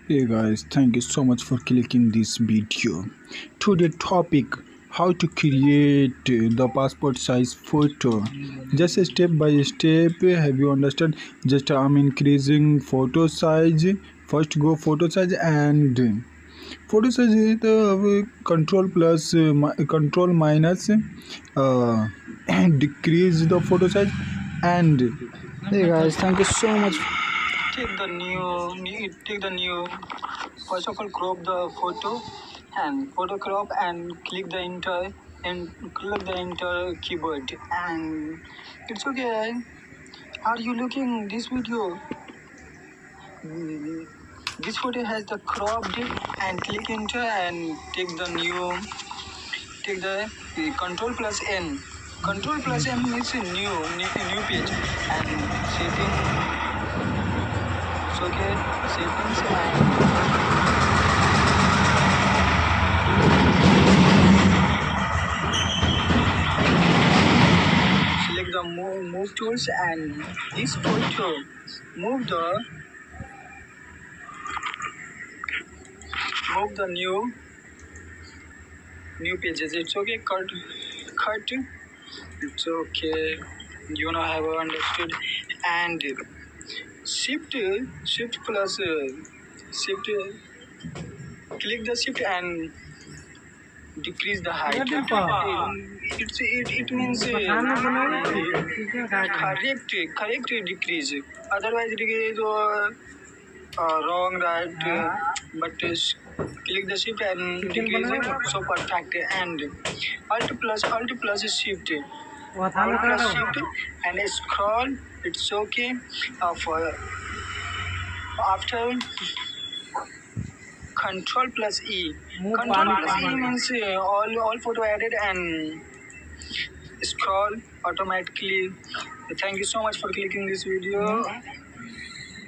Hey guys, thank you so much for clicking this video. Today topic how to create the passport size photo. Just step by step. Have you understand? Just I'm increasing photo size. First go photo size and photo size is the control plus control minus decrease the photo size and hey guys, thank you so much. Take the new first of all crop the photo and photo crop and click the enter keyboard and it's okay. Are you looking this video? Mm, this photo has the cropped and click enter and take the control plus n. Control plus n is a new page and setting. It's okay. Settings and select the move tools and this photo move the new pages. It's okay. Cut. It's okay. You know have understood and shift plus shift. Click the shift and decrease the height. It means correct decrease. Otherwise it is wrong right. But click the shift and decrease it. So perfect and alt plus shift. Alt plus shift and scroll. It's okay. For after control plus E. Control plus E means all photo added and scroll automatically. Thank you so much for clicking this video.